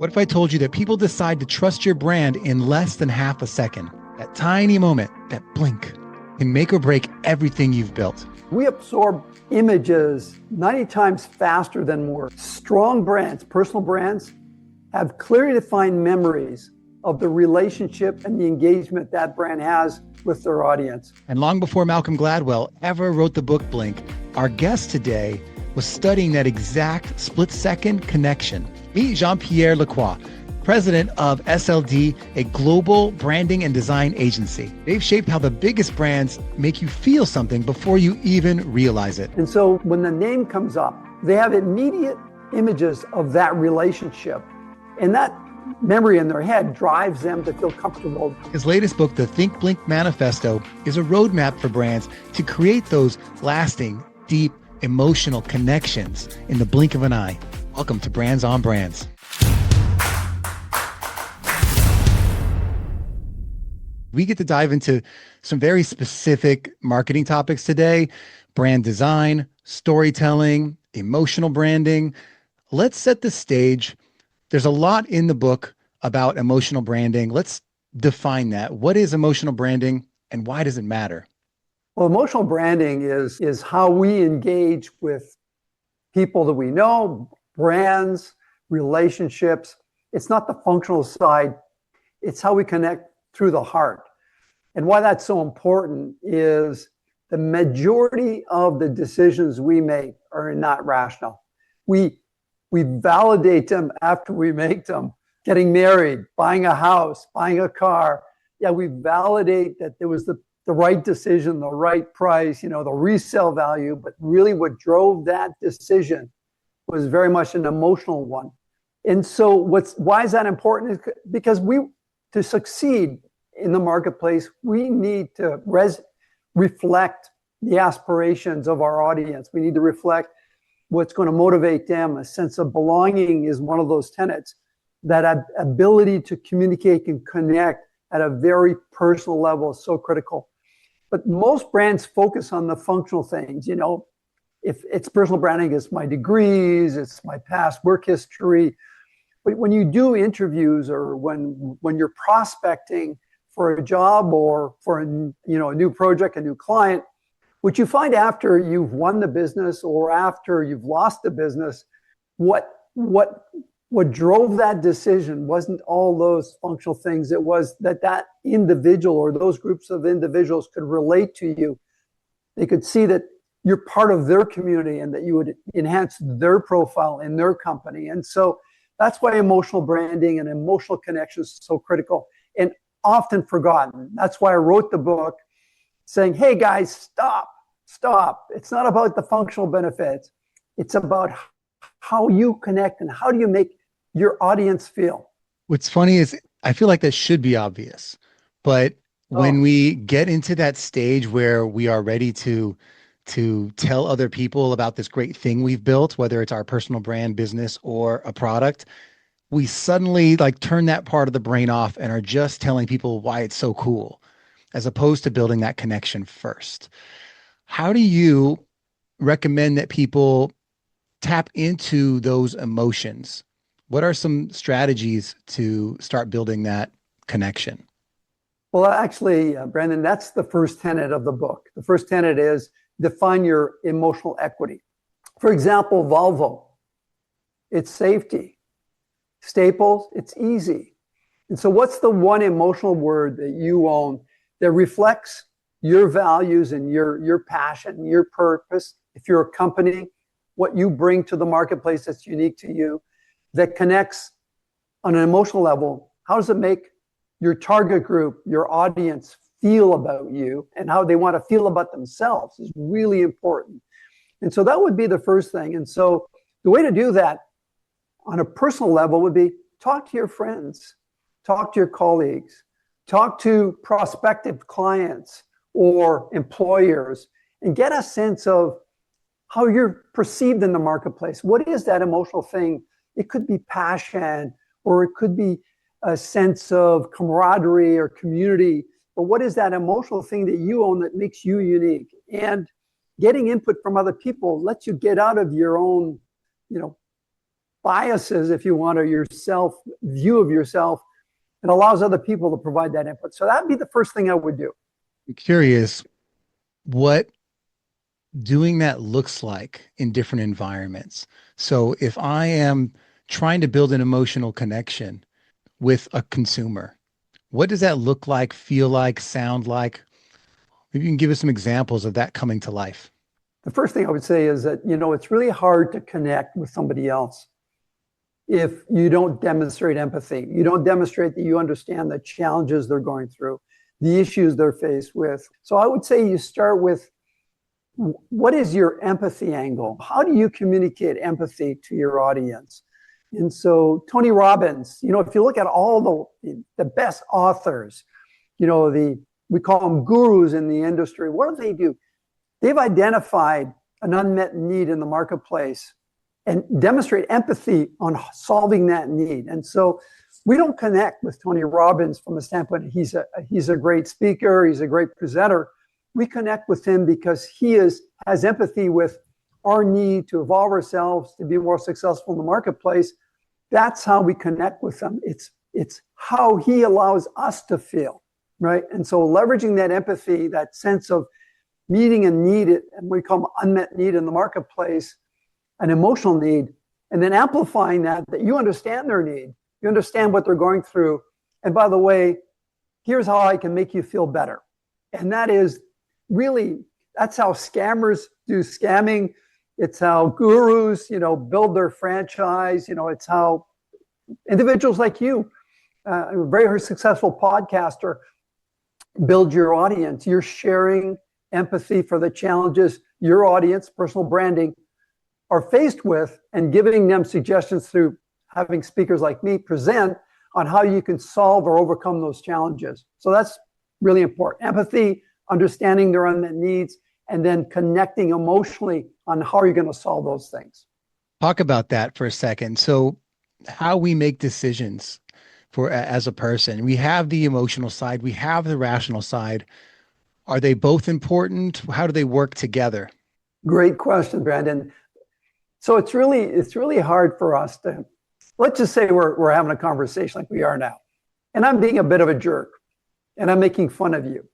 What if I told you that people decide to trust your brand in less than half a second? That tiny moment, that blink, can make or break everything you've built. We absorb images 90 times faster than words. Strong brands, personal brands, have clearly defined memories of the relationship and the engagement that brand has with their audience. And long before Malcolm Gladwell ever wrote the book Blink, our guest today was studying that exact split-second connection. Meet Jean-Pierre Lacroix, president of SLD, a global branding and design agency. They've shaped how the biggest brands make you feel something before you even realize it. And so when the name comes up, they have immediate images of that relationship. And that memory in their head drives them to feel comfortable. His latest book, The Think Blink Manifesto, is a roadmap for brands to create those lasting, deep, emotional connections in the blink of an eye. Welcome to Brands on Brands. We get to dive into some very specific marketing topics today: brand design, storytelling, emotional branding. Let's set the stage. There's a lot in the book about emotional branding. Let's define that. What is emotional branding and why does it matter? Well, emotional branding is how we engage with people that we know, brands, relationships. It's not the functional side. It's how we connect through the heart. And why that's so important is the majority of the decisions we make are not rational. We validate them after we make them. Getting married, buying a house, buying a car. Yeah, we validate that there was the right decision, the right price, the resale value. But really what drove that decision was very much an emotional one. And so why is that important? Because to succeed in the marketplace, we need to reflect the aspirations of our audience. We need to reflect what's going to motivate them. A sense of belonging is one of those tenets. That ability to communicate and connect at a very personal level is so critical. But most brands focus on the functional things. If it's personal branding, it's my degrees, it's my past work history. But when you do interviews or when you're prospecting for a job or for a new project, a new client, what you find after you've won the business or after you've lost the business, what drove that decision wasn't all those functional things. It was that individual or those groups of individuals could relate to you. They could see that you're part of their community and that you would enhance their profile in their company. And so that's why emotional branding and emotional connection is so critical and often forgotten. That's why I wrote the book saying, hey guys, stop. It's not about the functional benefits. It's about how you connect and how do you make your audience feel. What's funny is I feel like that should be obvious, but when we get into that stage where we are ready to tell other people about this great thing we've built, whether it's our personal brand, business, or a product, we suddenly turn that part of the brain off and are just telling people why it's so cool, as opposed to building that connection first. How do you recommend that people tap into those emotions? What are some strategies to start building that connection? Well, actually, Brandon, that's the first tenet of the book. The first tenet is define your emotional equity. For example, Volvo, it's safety. Staples, it's easy. And so what's the one emotional word that you own that reflects your values and your passion, your purpose? If you're a company, what you bring to the marketplace that's unique to you, that connects on an emotional level. How does it make your target group, your audience feel about you and how they want to feel about themselves is really important. And so that would be the first thing. And so the way to do that on a personal level would be talk to your friends, talk to your colleagues, talk to prospective clients or employers and get a sense of how you're perceived in the marketplace. What is that emotional thing? It could be passion, or it could be a sense of camaraderie or community. But what is that emotional thing that you own that makes you unique? And getting input from other people lets you get out of your own, biases, if you want, or your self view of yourself, and allows other people to provide that input. So that'd be the first thing I would do. I'm curious what doing that looks like in different environments. So if I am trying to build an emotional connection with a consumer, what does that look like, feel like, sound like? Maybe you can give us some examples of that coming to life. The first thing I would say is that, it's really hard to connect with somebody else if you don't demonstrate empathy. You don't demonstrate that you understand the challenges they're going through, the issues they're faced with. So I would say you start with, what is your empathy angle? How do you communicate empathy to your audience? And so Tony Robbins, if you look at all the best authors, we call them gurus in the industry. What do? They've identified an unmet need in the marketplace and demonstrate empathy on solving that need. And so we don't connect with Tony Robbins from the standpoint he's a great speaker, he's a great presenter. We connect with him because he has empathy with our need to evolve ourselves, to be more successful in the marketplace. That's how we connect with him. It's how he allows us to feel, right? And so leveraging that empathy, that sense of meeting a need, and we call them unmet need in the marketplace, an emotional need, and then amplifying that you understand their need, you understand what they're going through. And by the way, here's how I can make you feel better. And that is really, that's how scammers do scamming. It's how gurus, build their franchise. It's how individuals like you, a very successful podcaster, build your audience. You're sharing empathy for the challenges your audience, personal branding, are faced with, and giving them suggestions through having speakers like me present on how you can solve or overcome those challenges. So that's really important. Empathy, understanding their unmet needs, and then connecting emotionally on how you're going to solve those things. Talk about that for a second. So how we make decisions as a person, we have the emotional side, we have the rational side. Are they both important? How do they work together? Great question, Brandon. So it's really hard for us to, let's just say we're having a conversation like we are now, and I'm being a bit of a jerk, and I'm making fun of you,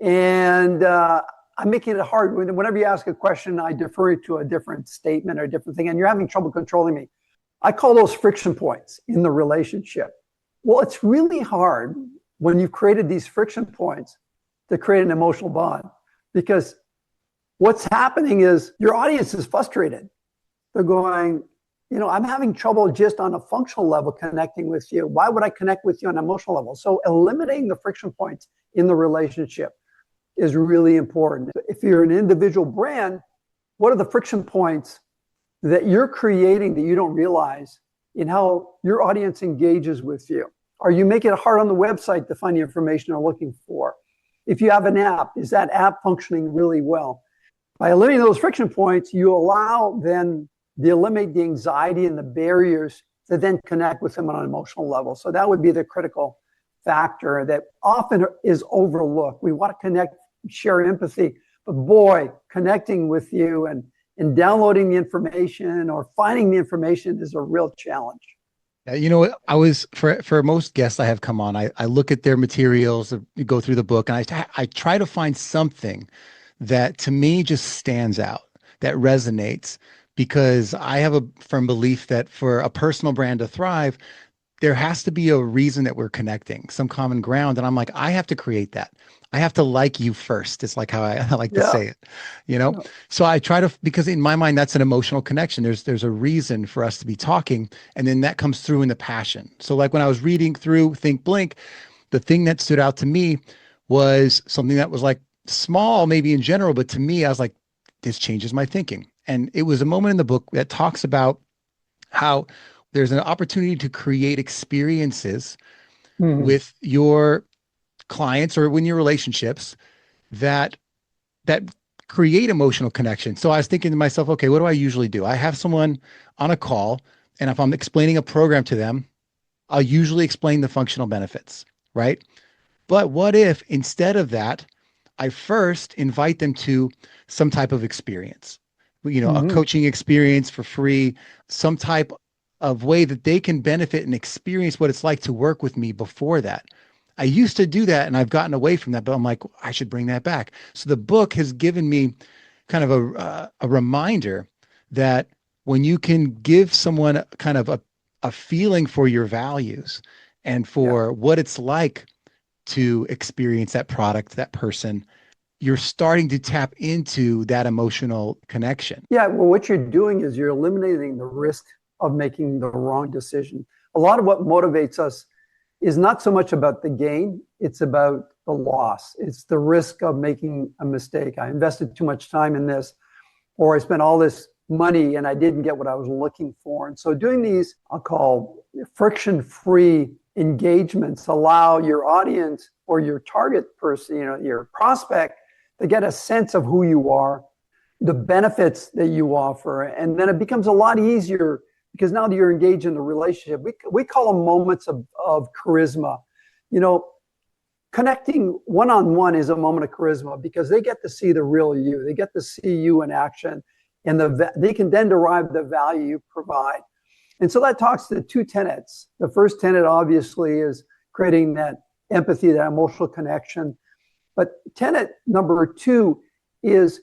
and I'm making it hard. Whenever you ask a question, I defer to a different statement or a different thing, and you're having trouble controlling me. I call those friction points in the relationship. Well, it's really hard when you've created these friction points to create an emotional bond, because what's happening is your audience is frustrated. They're going, I'm having trouble just on a functional level connecting with you. Why would I connect with you on an emotional level? So eliminating the friction points in the relationship is really important. If you're an individual brand, what are the friction points that you're creating that you don't realize in how your audience engages with you? Are you making it hard on the website to find the information they're looking for? If you have an app, is that app functioning really well? By eliminating those friction points, you allow then eliminate the anxiety and the barriers to then connect with them on an emotional level. So that would be the critical factor that often is overlooked. We want to connect, share empathy, but boy, connecting with you and downloading the information or finding the information is a real challenge. I was for most guests I have come on, I look at their materials, go through the book, and I try to find something that to me just stands out, that resonates, because I have a firm belief that for a personal brand to thrive, there has to be a reason that we're connecting, some common ground. And I'm like, I have to create that. I have to like you first. It's like how I like to say it. So I try to, because in my mind, that's an emotional connection. There's a reason for us to be talking. And then that comes through in the passion. So like when I was reading through Think Blink, the thing that stood out to me was something that was like small, maybe in general, but to me, I was like, this changes my thinking. And it was a moment in the book that talks about how there's an opportunity to create experiences with your clients or in your relationships that create emotional connection. So I was thinking to myself, okay, what do I usually do? I have someone on a call, and if I'm explaining a program to them, I'll usually explain the functional benefits, right? But what if instead of that, I first invite them to some type of experience, a coaching experience for free, some type of way that they can benefit and experience what it's like to work with me before that. I used to do that and I've gotten away from that, but I'm like, I should bring that back. So the book has given me kind of a reminder that when you can give someone kind of a feeling for your values and Yeah. for what it's like to experience that product, that person, you're starting to tap into that emotional connection. Yeah, well, what you're doing is you're eliminating the risk of making the wrong decision. A lot of what motivates us is not so much about the gain, it's about the loss. It's the risk of making a mistake. I invested too much time in this, or I spent all this money and I didn't get what I was looking for. And so doing these, I'll call friction-free engagements, allow your audience or your target person, your prospect, to get a sense of who you are, the benefits that you offer. And then it becomes a lot easier because now that you're engaged in the relationship, we call them moments of charisma. Connecting one-on-one is a moment of charisma because they get to see the real you. They get to see you in action, and they can then derive the value you provide. And so that talks to two tenets. The first tenet, obviously, is creating that empathy, that emotional connection. But tenet number two is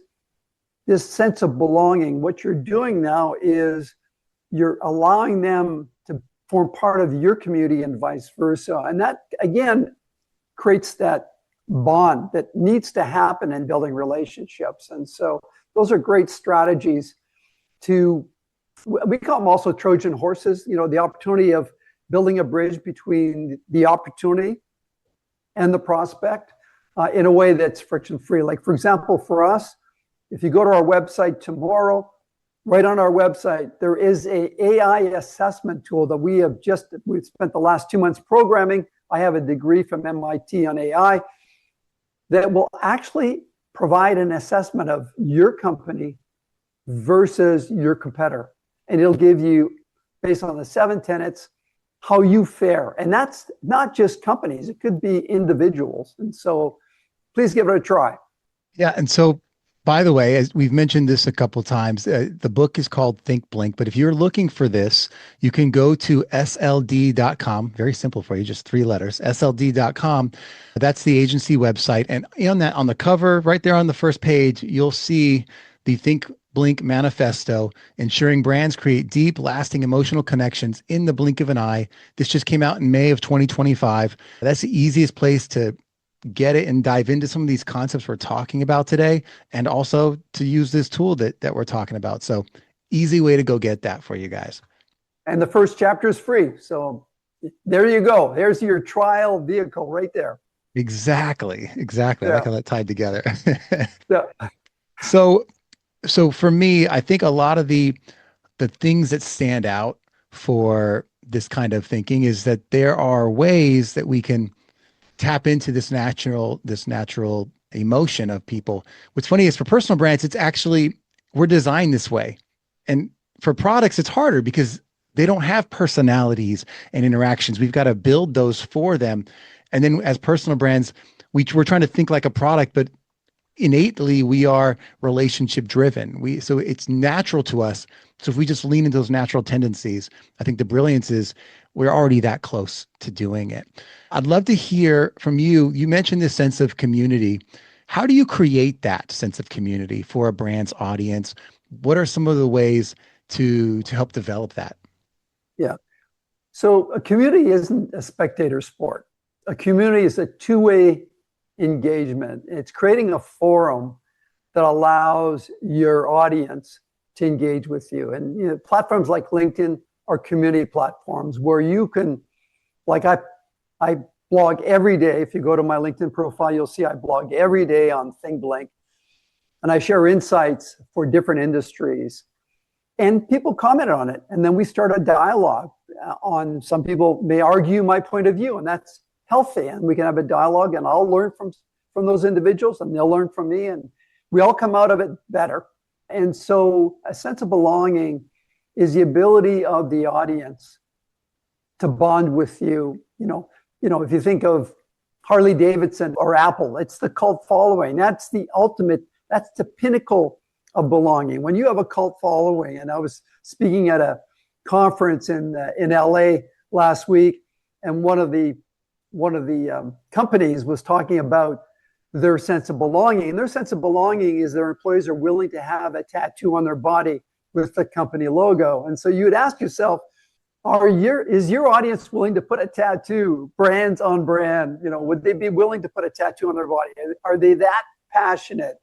this sense of belonging. What you're doing now is you're allowing them to form part of your community and vice versa. And that, again, creates that bond that needs to happen in building relationships. And so those are great strategies we call them also Trojan horses, the opportunity of building a bridge between the opportunity and the prospect in a way that's friction-free. Like, for example, for us, if you go to our website tomorrow, right on our website, there is an AI assessment tool that we've spent the last 2 months programming. I have a degree from MIT on AI that will actually provide an assessment of your company versus your competitor. And it'll give you, based on the 7 tenets, how you fare. And that's not just companies, it could be individuals. And so please give it a try. Yeah. And so, by the way, as we've mentioned this a couple of times, the book is called Think Blink. But if you're looking for this, you can go to sld.com. Very simple for you, just 3 letters, sld.com. That's the agency website. And on the cover, right there on the first page, you'll see the Think Blink Manifesto, ensuring brands create deep, lasting emotional connections in the blink of an eye. This just came out in May of 2025. That's the easiest place to get it and dive into some of these concepts we're talking about today, and also to use this tool that we're talking about. So easy way to go get that for you guys. And the first chapter is free. So there you go. There's your trial vehicle right there. Exactly. Yeah. I like how that tied together. Yeah. So for me, I think a lot of the things that stand out for this kind of thinking is that there are ways that we can tap into this natural emotion of people. What's funny is for personal brands, it's actually, we're designed this way. And for products, it's harder because they don't have personalities and interactions. We've got to build those for them. And then as personal brands, we're trying to think like a product, but innately we are relationship driven. So it's natural to us. So if we just lean into those natural tendencies, I think the brilliance is we're already that close to doing it. I'd love to hear from you. You mentioned this sense of community. How do you create that sense of community for a brand's audience? What are some of the ways to help develop that? Yeah. So a community isn't a spectator sport. A community is a two-way engagement. It's creating a forum that allows your audience to engage with you. And platforms like LinkedIn are community platforms where you can, like I blog every day. If you go to my LinkedIn profile, you'll see I blog every day on Think Blink. And I share insights for different industries. And people comment on it. And then we start a dialogue on, some people may argue my point of view, and that's healthy. And we can have a dialogue, and I'll learn from those individuals and they'll learn from me, and we all come out of it better. And so a sense of belonging is the ability of the audience to bond with you. If you think of Harley Davidson or Apple, it's the cult following. That's the ultimate, that's the pinnacle of belonging. When you have a cult following, and I was speaking at a conference in LA last week, and one of the companies was talking about their sense of belonging. And their sense of belonging is their employees are willing to have a tattoo on their body with the company logo. And so you would ask yourself, is your audience willing to put a tattoo, brands on brand? Would they be willing to put a tattoo on their body? Are they that passionate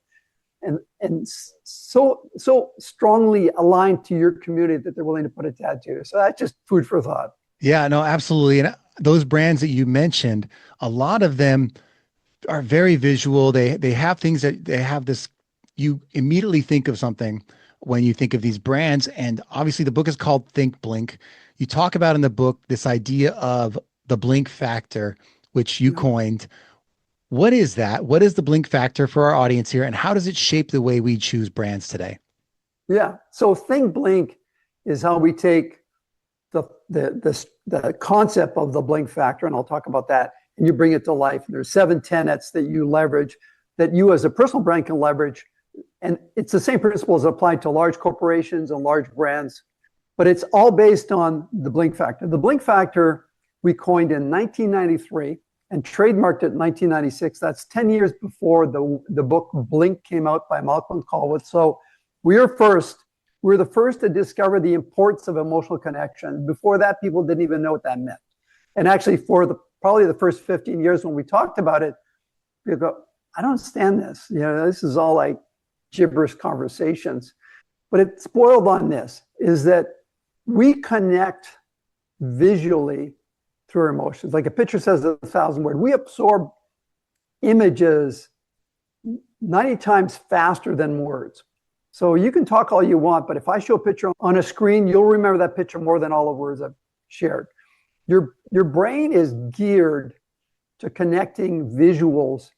and so strongly aligned to your community that they're willing to put a tattoo? So that's just food for thought. Yeah, no, absolutely. And those brands that you mentioned, a lot of them are very visual. They have things that they have this, you immediately think of something when you think of these brands. And obviously the book is called Think Blink. You talk about in the book this idea of the blink factor, which you coined. What is that? What is the blink factor for our audience here? And how does it shape the way we choose brands today? Yeah. So Think Blink is how we take the concept of the blink factor, and I'll talk about that, and you bring it to life. There's 7 tenets that you leverage, that you as a personal brand can leverage. And it's the same principles applied to large corporations and large brands, but it's all based on the blink factor. The blink factor we coined in 1993 and trademarked it in 1996. That's 10 years before the book Blink came out by Malcolm Colwith. So we were the first to discover the importance of emotional connection. Before that, people didn't even know what that meant. And actually, for probably the first 15 years when we talked about it, we go, I don't understand this. This is all like gibberish conversations. But it's boiled on this, is that we connect visually through our emotions. Like a picture says 1,000 words. We absorb images 90 times faster than words. So you can talk all you want, but if I show a picture on a screen, you'll remember that picture more than all the words I've shared. Your brain is geared to connecting visuals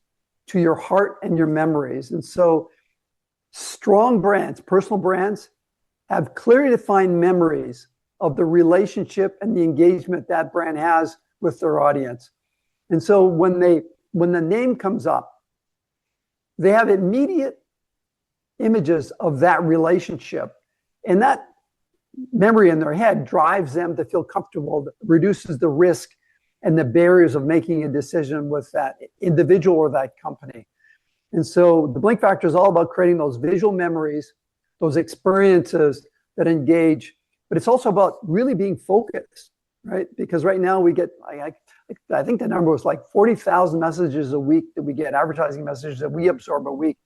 to your heart and your memories. And so strong brands, personal brands, have clearly defined memories of the relationship and the engagement that brand has with their audience. And so when the name comes up, they have immediate images of that relationship. And that memory in their head drives them to feel comfortable, reduces the risk and the barriers of making a decision with that individual or that company. And so the blink factor is all about creating those visual memories, those experiences that engage, but it's also about really being focused, right? Because right now we get, I think the number was like 40,000 messages a week that we get, advertising messages that we absorb a week.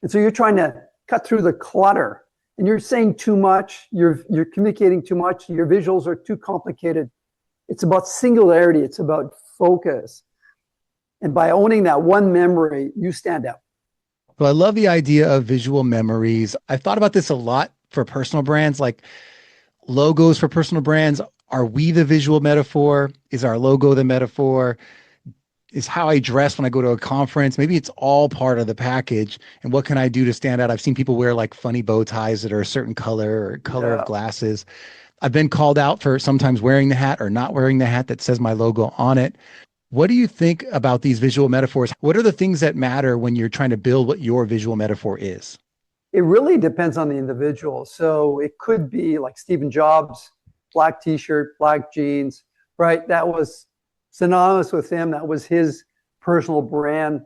And so you're trying to cut through the clutter and you're saying too much, you're communicating too much, your visuals are too complicated. It's about singularity, it's about focus. And by owning that one memory, you stand out. Well, I love the idea of visual memories. I've thought about this a lot for personal brands, like logos for personal brands. Are we the visual metaphor? Is our logo the metaphor? Is how I dress when I go to a conference? Maybe it's all part of the package. And what can I do to stand out? I've seen people wear like funny bow ties that are a certain color or color of glasses. I've been called out for sometimes wearing the hat or not wearing the hat that says my logo on it. What do you think about these visual metaphors? What are the things that matter when you're trying to build what your visual metaphor is? It really depends on the individual. So it could be like Stephen Jobs, black t-shirt, black jeans, right? That was synonymous with him. That was his personal brand.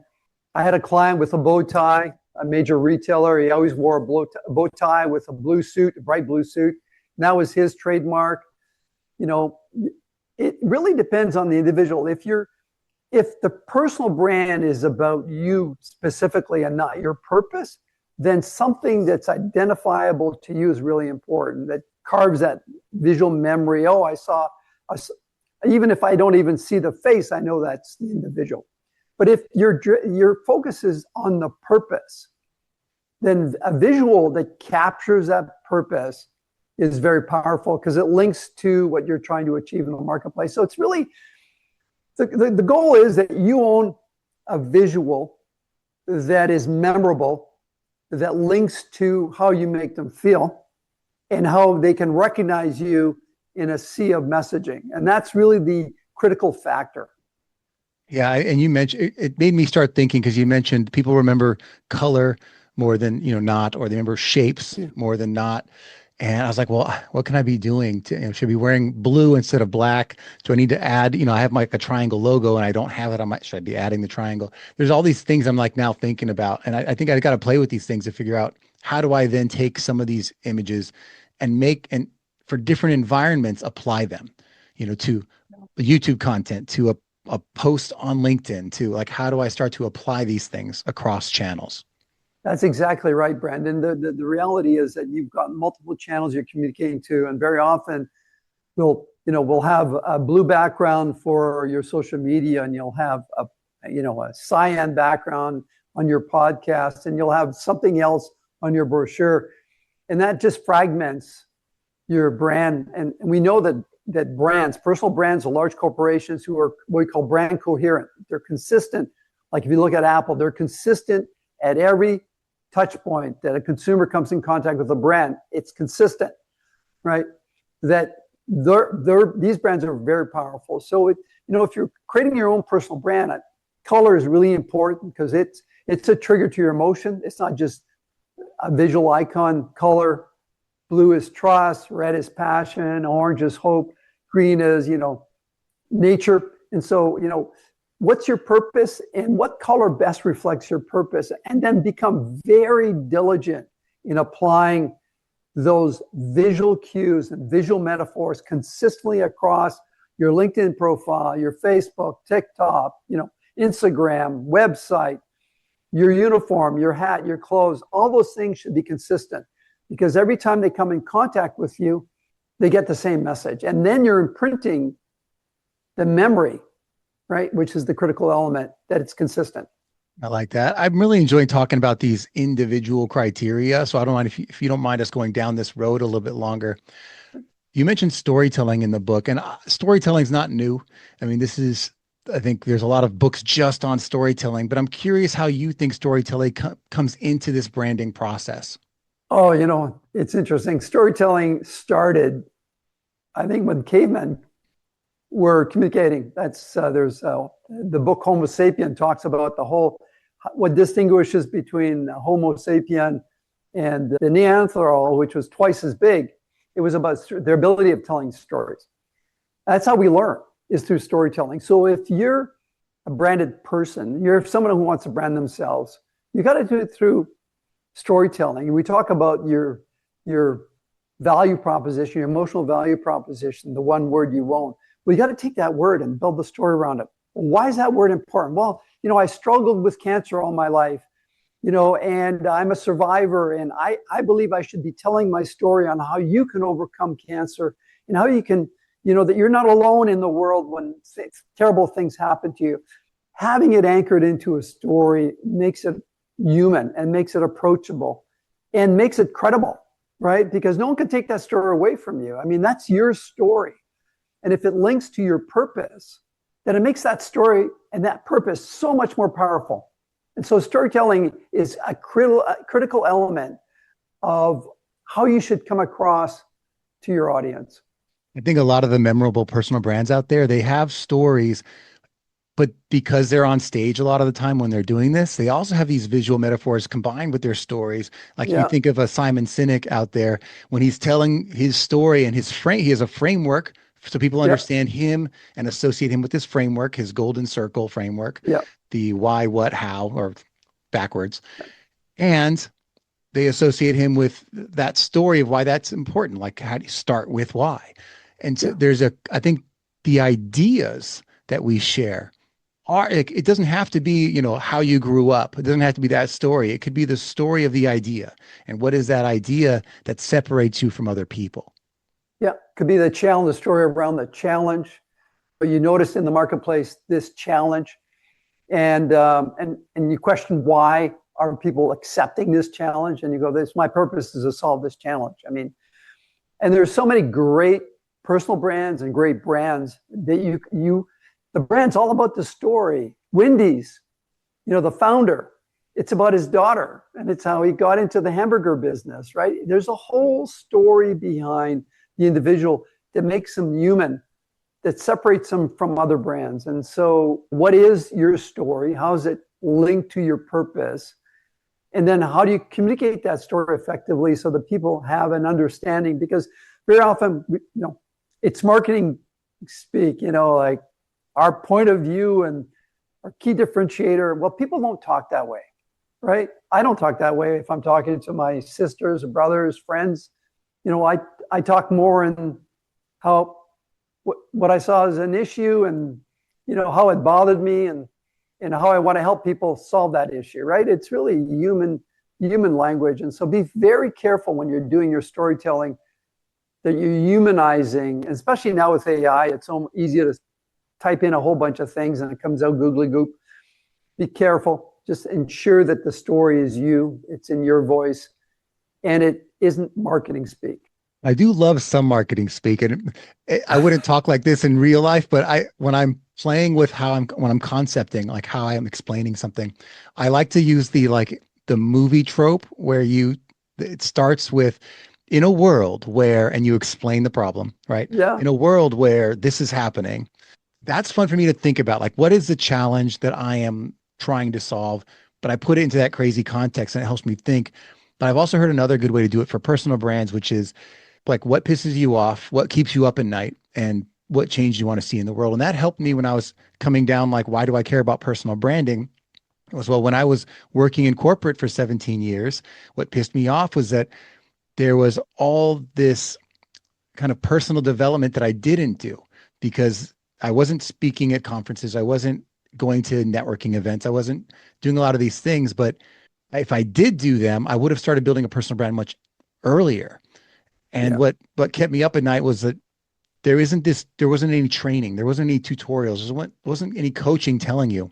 I had a client with a bow tie, a major retailer. He always wore a bow tie with a blue suit, a bright blue suit. And that was his trademark. It really depends on the individual. If the personal brand is about you specifically and not your purpose, then something that's identifiable to you is really important, that carves that visual memory. Oh, I saw, even if I don't even see the face, I know that's the individual. But if your focus is on the purpose, then a visual that captures that purpose is very powerful because it links to what you're trying to achieve in the marketplace. So it's really, the goal is that you own a visual that is memorable, that links to how you make them feel and how they can recognize you in a sea of messaging. And that's really the critical factor. Yeah. And you mentioned, it made me start thinking, because you mentioned people remember color more than, not, or they remember shapes more than not. And I was like, well, what can I be doing to, should I be wearing blue instead of black? Do I need to add, I have like a triangle logo and I don't have it on my, should I be adding the triangle? There's all these things I'm like now thinking about. And I think I got to play with these things to figure out how do I then take some of these images and for different environments, apply them, to YouTube content, to a post on LinkedIn, to like, how do I start to apply these things across channels? That's exactly right, Brandon. The reality is that you've got multiple channels you're communicating to, and very often we'll have a blue background for your social media, and you'll have a cyan background on your podcast, and you'll have something else on your brochure, and that just fragments your brand. And we know that brands, personal brands, are large corporations who are what we call brand coherent. They're consistent. Like if you look at Apple, they're consistent at every touch point that a consumer comes in contact with a brand. It's consistent, right? That these brands are very powerful. So if you're creating your own personal brand, color is really important because it's a trigger to your emotion. It's not just a visual icon. Color, blue is trust, red is passion, orange is hope, green is nature. And so what's your purpose and what color best reflects your purpose, and then become very diligent in applying those visual cues and visual metaphors consistently across your LinkedIn profile, your Facebook, TikTok, Instagram, website, your uniform, your hat, your clothes. All those things should be consistent, because every time they come in contact with you, they get the same message. And then you're imprinting the memory, right? Which is the critical element, that it's consistent. I like that. I'm really enjoying talking about these individual criteria. So I don't mind if you don't mind us going down this road a little bit longer. You mentioned storytelling in the book, and storytelling is not new. I mean, I think there's a lot of books just on storytelling, but I'm curious how you think storytelling comes into this branding process. Oh, it's interesting. Storytelling started, I think, when cavemen were communicating. There's the book Homo sapien talks about what distinguishes between Homo sapien and the Neanderthal, which was twice as big. It was about their ability of telling stories. That's how we learn, is through storytelling. So if you're a branded person, you're someone who wants to brand themselves, you got to do it through storytelling. And we talk about your value proposition, your emotional value proposition, the one word you own. We got to take that word and build the story around it. Why is that word important? Well, I struggled with cancer all my life, and I'm a survivor, and I believe I should be telling my story on how you can overcome cancer and how you can, that you're not alone in the world when terrible things happen to you. Having it anchored into a story makes it human and makes it approachable and makes it credible, right? Because no one can take that story away from you. I mean, that's your story. And if it links to your purpose, then it makes that story and that purpose so much more powerful. And so storytelling is a critical element of how you should come across to your audience. I think a lot of the memorable personal brands out there, they have stories, but because they're on stage a lot of the time when they're doing this, they also have these visual metaphors combined with their stories. Like if you think of a Simon Sinek out there, when he's telling his story and he has a framework so people understand him and associate him with this framework, his golden circle framework, the why, what, how, or backwards. And they associate him with that story of why that's important. Like, how do you start with why? And so I think the ideas that we share it doesn't have to be, how you grew up. It doesn't have to be that story. It could be the story of the idea. And what is that idea that separates you from other people? Yeah, could be the challenge, the story around the challenge. But you notice in the marketplace this challenge, and you question, why are people accepting this challenge? And you go, my purpose is to solve this challenge. I mean, and there's so many great personal brands and great brands that the brand's all about the story. Wendy's, the founder, it's about his daughter, and it's how he got into the hamburger business, right? There's a whole story behind the individual that makes them human, that separates them from other brands. And so what is your story? How is it linked to your purpose? And then how do you communicate that story effectively so that people have an understanding? Because very often, it's marketing speak, like our point of view and our key differentiator. Well, people don't talk that way, right? I don't talk that way if I'm talking to my sisters, brothers, friends. I talk more in how what I saw as an issue, and how it bothered me, and how I want to help people solve that issue, right? It's really human language. And so be very careful when you're doing your storytelling that you're humanizing, especially now with AI. It's so easy to type in a whole bunch of things and it comes out googly goop. Be careful. Just ensure that the story is you, it's in your voice, and it isn't marketing speak. I do love some marketing speak, and I wouldn't talk like this in real life, but when I'm playing with when I'm concepting, like how I'm explaining something, I like to use the movie trope where it starts with in a world where, and you explain the problem, right? Yeah. In a world where this is happening, that's fun for me to think about. Like, what is the challenge that I am trying to solve? But I put it into that crazy context and it helps me think. But I've also heard another good way to do it for personal brands, which is like what pisses you off, what keeps you up at night, and what change you want to see in the world. And that helped me when I was coming down, like, why do I care about personal branding? It was, well, when I was working in corporate for 17 years, what pissed me off was that there was all this kind of personal development that I didn't do because I wasn't speaking at conferences. I wasn't going to networking events. I wasn't doing a lot of these things. But if I did do them, I would have started building a personal brand much earlier. And Yeah. what kept me up at night was that there wasn't any training, there wasn't any tutorials, there wasn't any coaching telling you,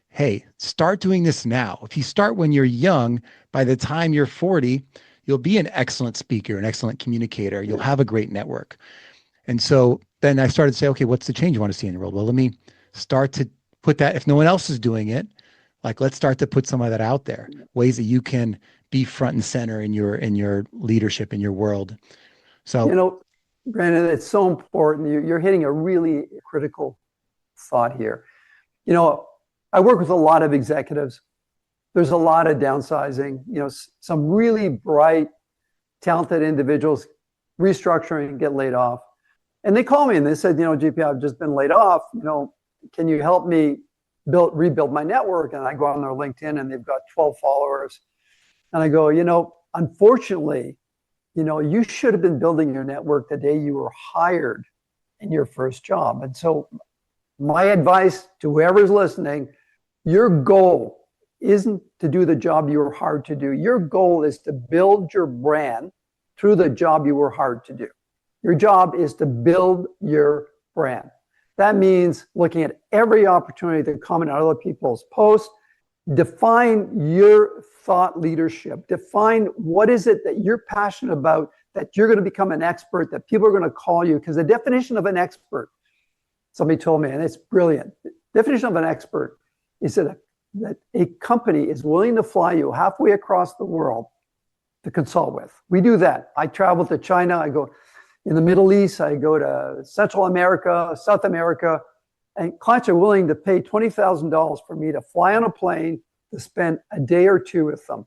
hey, start doing this now. If you start when you're young, by the time you're 40, you'll be an excellent speaker, an excellent communicator. You'll have a great network. And so then I started to say, okay, what's the change you want to see in the world? Well, let me start to put that, if no one else is doing it, like let's start to put some of that out there, ways that you can be front and center in your leadership in your world. So Brandon, it's so important. You're hitting a really critical thought here. I work with a lot of executives. There's a lot of downsizing. Some really bright, talented individuals restructuring, get laid off. And they call me and they said, GP, I've just been laid off. Can you help me rebuild my network? And I go on their LinkedIn and they've got 12 followers. And I go, unfortunately, you should have been building your network the day you were hired in your first job. And so my advice to whoever's listening, your goal isn't to do the job you were hired to do. Your goal is to build your brand through the job you were hired to do. Your job is to build your brand. That means looking at every opportunity to comment on other people's posts. Define your thought leadership. Define what is it that you're passionate about, that you're going to become an expert, that people are going to call you. Because the definition of an expert, somebody told me, and it's brilliant. The definition of an expert is that a company is willing to fly you halfway across the world to consult with. We do that. I travel to China. I go in the Middle East. I go to Central America, South America. And clients are willing to pay $20,000 for me to fly on a plane to spend a day or two with them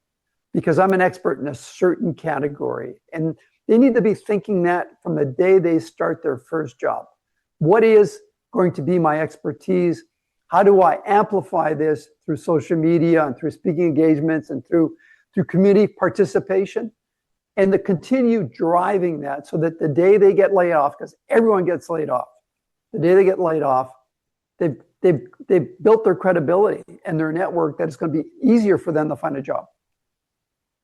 because I'm an expert in a certain category. And they need to be thinking that from the day they start their first job. What is going to be my expertise? How do I amplify this through social media and through speaking engagements and through community participation? And to continue driving that so that the day they get laid off, because everyone gets laid off, the day they get laid off, they've built their credibility and their network that it's going to be easier for them to find a job.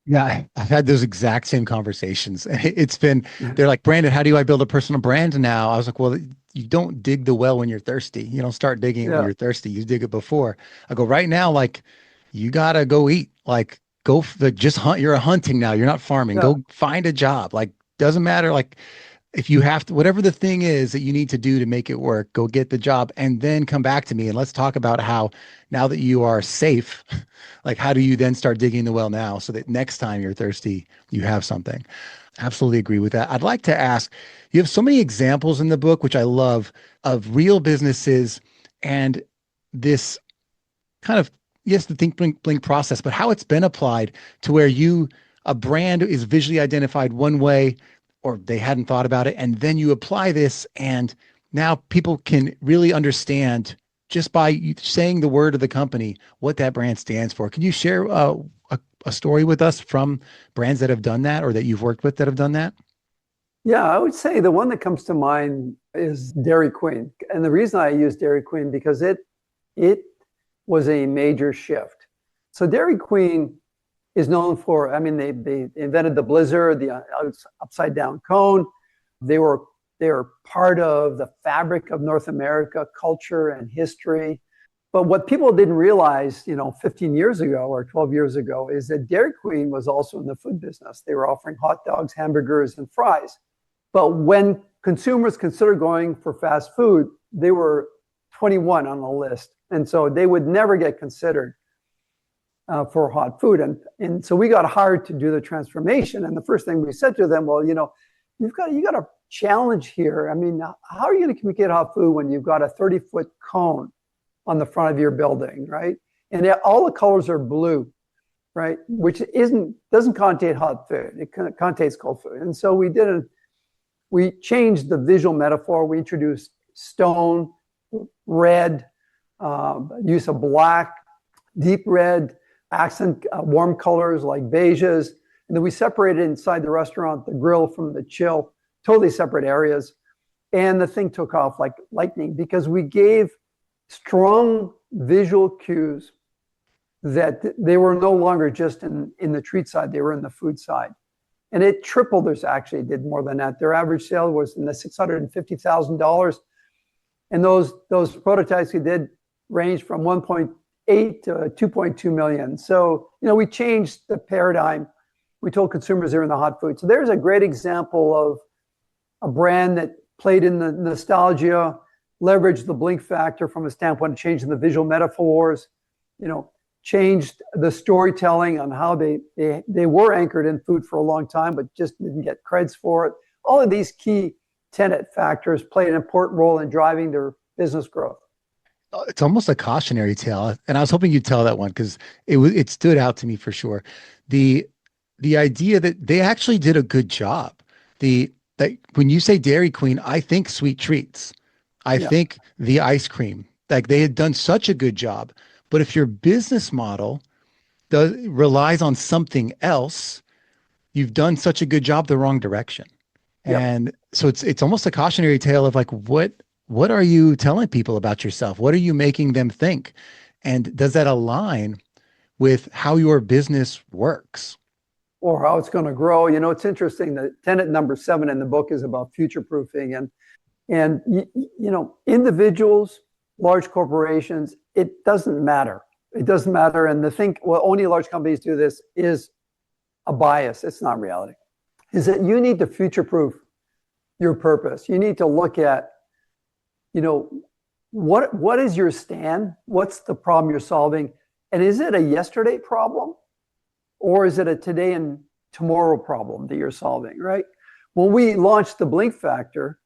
Yeah, I've had those exact same conversations. They're like, Brandon, how do I build a personal brand now? I was like, well, you don't dig the well when you're thirsty. You don't start digging it when you're thirsty. You dig it before. I go, right now, like, you gotta go eat. Like, just hunt. You're hunting now. You're not farming. Go find a job. Like, doesn't matter. Like, if you have to, whatever the thing is that you need to do to make it work, go get the job and then come back to me. And let's talk about how now that you are safe, like how do you then start digging the well now so that next time you're thirsty, you have something. Absolutely agree with that. I'd like to ask, you have so many examples in the book, which I love, of real businesses and this kind of yes, the Think Blink Blink process, but how it's been applied to where a brand is visually identified one way, or they hadn't thought about it, and then you apply this, and now people can really understand just by saying the word of the company what that brand stands for. Can you share a story with us from brands that have done that, or that you've worked with that have done that? Yeah, I would say the one that comes to mind is Dairy Queen. And the reason I use Dairy Queen because it was a major shift. So Dairy Queen is known for, I mean, they invented the blizzard, the upside down cone. They were part of the fabric of North America culture and history. But what people didn't realize, 15 years ago or 12 years ago, is that Dairy Queen was also in the food business. They were offering hot dogs, hamburgers, and fries. But when consumers considered going for fast food, they were 21 on the list. And so they would never get considered for hot food. And so we got hired to do the transformation. And the first thing we said to them, well, you got a challenge here. I mean, how are you going to communicate hot food when you've got a 30-foot cone on the front of your building, right? And all the colors are blue, right? Which doesn't contain hot food. It contains cold food. And so we changed the visual metaphor. We introduced stone, red, use of black, deep red, accent warm colors like beiges. And then we separated inside the restaurant the grill from the chill, totally separate areas. And the thing took off like lightning because we gave strong visual cues that they were no longer just in the treat side, they were in the food side. And it tripled. Actually did more than that. Their average sale was in the $650,000. And those prototypes we did range from 1.8 to 2.2 million. So, we changed the paradigm. We told consumers they're in the hot food. So there's a great example of a brand that played in the nostalgia, leveraged the blink factor from a standpoint of changing the visual metaphors, changed the storytelling on how they were anchored in food for a long time, but just didn't get creds for it. All of these key tenet factors played an important role in driving their business growth. It's almost a cautionary tale, and I was hoping you'd tell that one because it stood out to me for sure. The idea that they actually did a good job. That when you say Dairy Queen, I think sweet treats. I think the ice cream. Like they had done such a good job. But if your business model relies on something else, you've done such a good job the wrong direction. Yep. And so it's almost a cautionary tale of like, what are you telling people about yourself? What are you making them think? And does that align with how your business works? Or how it's going to grow. It's interesting that tenet number 7 in the book is about future proofing and individuals, large corporations, it doesn't matter. It doesn't matter. And only large companies do this is a bias. It's not reality. Is that you need to future proof your purpose. You need to look at, what is your stand? What's the problem you're solving? And is it a yesterday problem? Or is it a today and tomorrow problem that you're solving, right? When we launched the Blink Factor,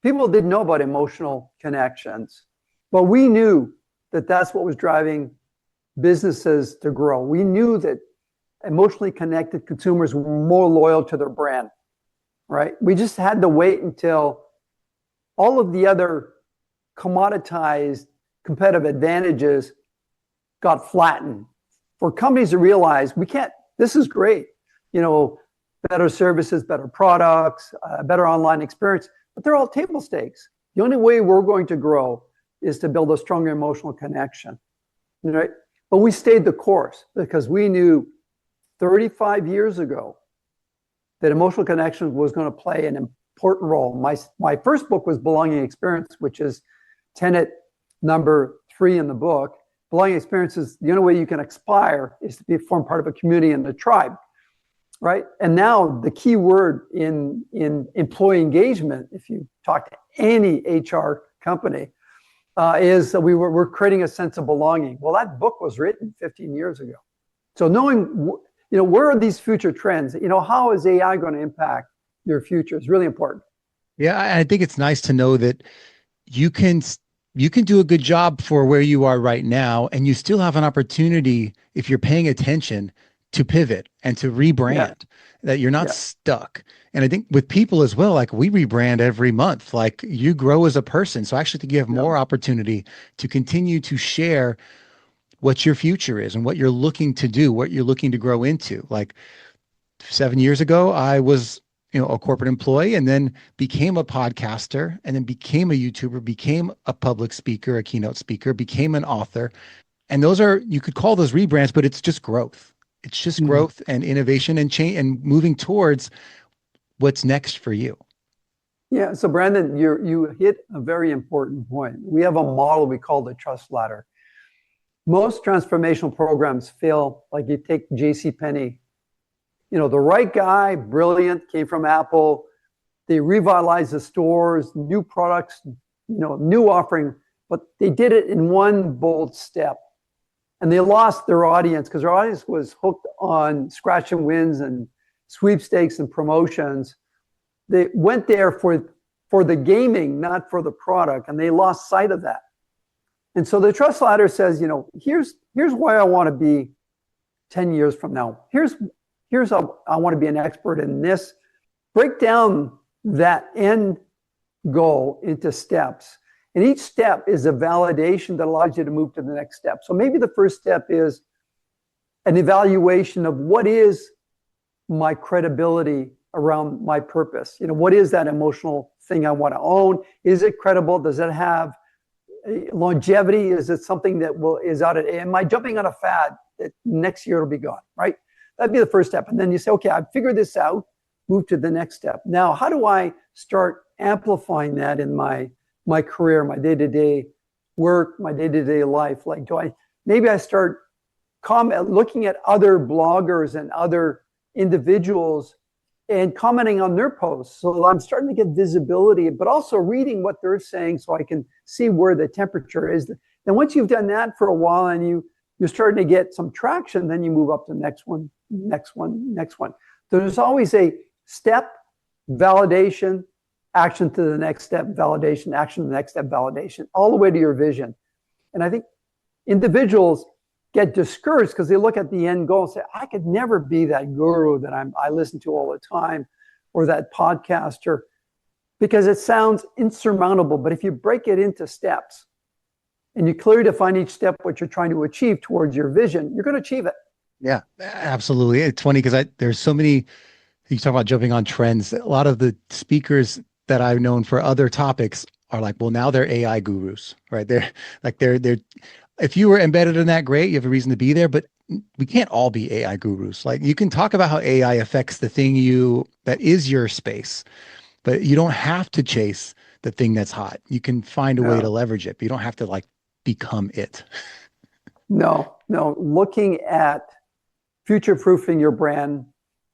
people didn't know about emotional connections, but we knew that that's what was driving businesses to grow. We knew that emotionally connected consumers were more loyal to their brand, right? We just had to wait until all of the other commoditized competitive advantages got flattened for companies to realize this is great, better services, better products, better online experience, but they're all table stakes. The only way we're going to grow is to build a stronger emotional connection, right? But we stayed the course because we knew 35 years ago that emotional connection was going to play an important role. My first book was Belonging Experience, which is tenet number 3 in the book. Belonging experiences, the only way you can aspire is to form part of a community and a tribe, right? And now the key word in employee engagement, if you talk to any HR company, is that we're creating a sense of belonging. Well, that book was written 15 years ago. So knowing, where are these future trends? How is AI going to impact your future is really important. Yeah, I think it's nice to know that you can you can do a good job for where you are right now, and you still have an opportunity, if you're paying attention, to pivot and to Yeah, rebrand, that you're not yeah. stuck. And I think with people as well, like we rebrand every month, like you grow as a person. So I actually think you have Yeah. more opportunity to continue to share what your future is and what you're looking to do, what you're looking to grow into. Like 7 years ago, I was, a corporate employee and then became a podcaster and then became a YouTuber, became a public speaker, a keynote speaker, became an author. And those are, you could call those rebrands, but it's just growth. It's just Mhm. growth and innovation and change and moving towards what's next for you. Yeah. So Brandon, you hit a very important point. We have a model we call the trust ladder. Most transformational programs fail, like you take JC Penney. The right guy, brilliant, came from Apple. They revitalized the stores, new products, new offering, but they did it in one bold step. And they lost their audience because their audience was hooked on scratch and wins and sweepstakes and promotions. They went there for the gaming, not for the product, and they lost sight of that. And so the trust ladder says, here's why I want to be 10 years from now. Here's how I want to be an expert in this. Break down that end goal into steps. And each step is a validation that allows you to move to the next step. So maybe the first step is an evaluation of what is my credibility around my purpose. What is that emotional thing I want to own? Is it credible? Does it have longevity? Is it something that is out of, am I jumping on a fad that next year it'll be gone, right? That'd be the first step. And then you say, okay, I've figured this out, move to the next step. Now, how do I start amplifying that in my career, my day-to-day work, my day-to-day life? Like, maybe I start looking at other bloggers and other individuals and commenting on their posts. So I'm starting to get visibility, but also reading what they're saying so I can see where the temperature is. Then once you've done that for a while and you're starting to get some traction, then you move up to the next one, next one, next one. There's always a step, validation, action to the next step, validation, action to the next step, validation, all the way to your vision. And I think individuals get discouraged because they look at the end goal and say, I could never be that guru that I listen to all the time, or that podcaster, because it sounds insurmountable. But if you break it into steps and you clearly define each step what you're trying to achieve towards your vision, you're going to achieve it. Yeah, absolutely. It's funny because there's so many, you talk about jumping on trends. A lot of the speakers that I've known for other topics are like, well, now they're AI gurus, right? They're if you were embedded in that, great, you have a reason to be there, but we can't all be AI gurus. Like you can talk about how AI affects the thing that is your space, but you don't have to chase the thing that's hot. You can find a way to No, leverage it, but you don't have to like become it. no. Looking at future-proofing your brand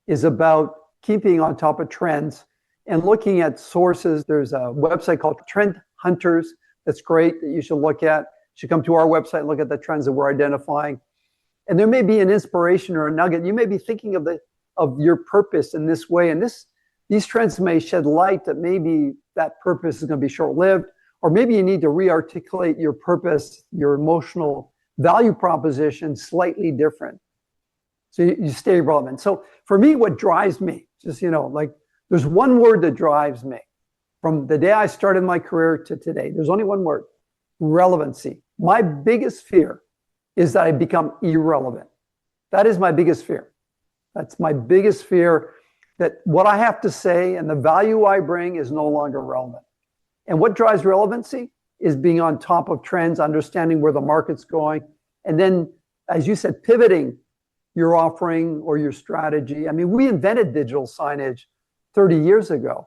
is about keeping on top of trends and looking at sources. There's a website called Trend Hunters that's great that you should look at. You should come to our website and look at the trends that we're identifying. And there may be an inspiration or a nugget. You may be thinking of your purpose in this way. And these trends may shed light that maybe that purpose is going to be short-lived, or maybe you need to re-articulate your purpose, your emotional value proposition slightly different. So you stay relevant. So for me, what drives me, just, like there's one word that drives me from the day I started my career to today. There's only one word: relevancy. My biggest fear is that I become irrelevant. That is my biggest fear. That's my biggest fear, that what I have to say and the value I bring is no longer relevant. And what drives relevancy is being on top of trends, understanding where the market's going, and then, as you said, pivoting your offering or your strategy. I mean, we invented digital signage 30 years ago,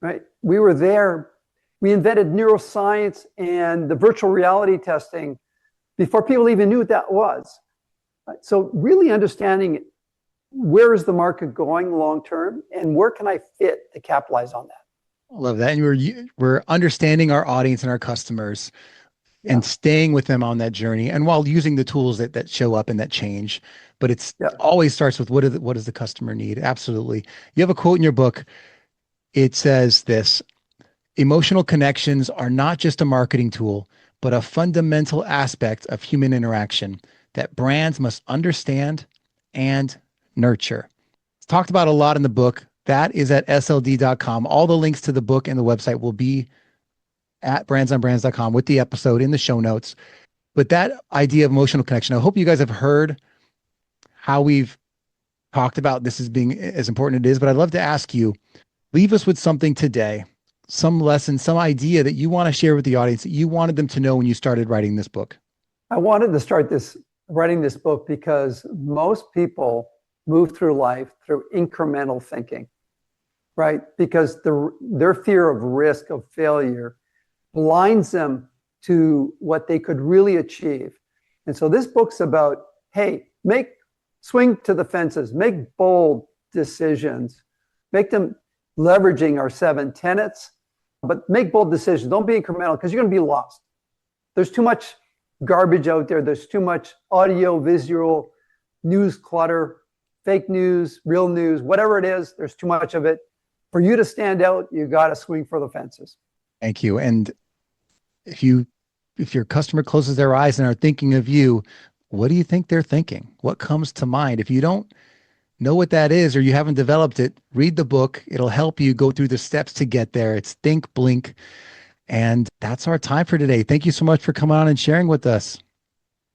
right? We were there. We invented neuroscience and the virtual reality testing before people even knew what that was. Right? So really understanding where is the market going long term and where can I fit to capitalize on that? I love that. And we're understanding our audience and our customers Yeah, and staying with them on that journey. And while using the tools that show up and that change, but it's yeah. always starts with what does the customer need? Absolutely. You have a quote in your book. It says this: Emotional connections are not just a marketing tool, but a fundamental aspect of human interaction that brands must understand and nurture. It's talked about a lot in the book. That is at sld.com. All the links to the book and the website will be at brandsonbrands.com with the episode in the show notes. But that idea of emotional connection, I hope you guys have heard how we've talked about this as being as important as it is. But I'd love to ask you, leave us with something today, some lesson, some idea that you want to share with the audience that you wanted them to know when you started writing this book. I wanted to start writing this book because most people move through life through incremental thinking, right? Because their fear of risk, of failure, blinds them to what they could really achieve. And so this book's about, hey, swing to the fences, make bold decisions, make them leveraging our 7 tenets, but make bold decisions. Don't be incremental because you're going to be lost. There's too much garbage out there. There's too much audio, visual, news clutter, fake news, real news, whatever it is, there's too much of it. For you to stand out, you got to swing for the fences. Thank you. And if your customer closes their eyes and are thinking of you, what do you think they're thinking? What comes to mind? If you don't know what that is or you haven't developed it, read the book. It'll help you go through the steps to get there. It's Think Blink. And that's our time for today. Thank you so much for coming on and sharing with us.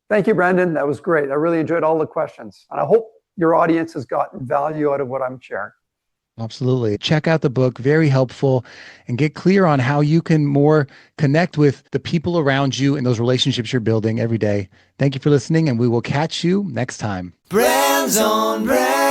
Thank you, Brandon. That was great. I really enjoyed all the questions. And I hope your audience has gotten value out of what I'm sharing. Absolutely. Check out the book, very helpful, and get clear on how you can more connect with the people around you and those relationships you're building every day. Thank you for listening, and we will catch you next time. Brands on Brands.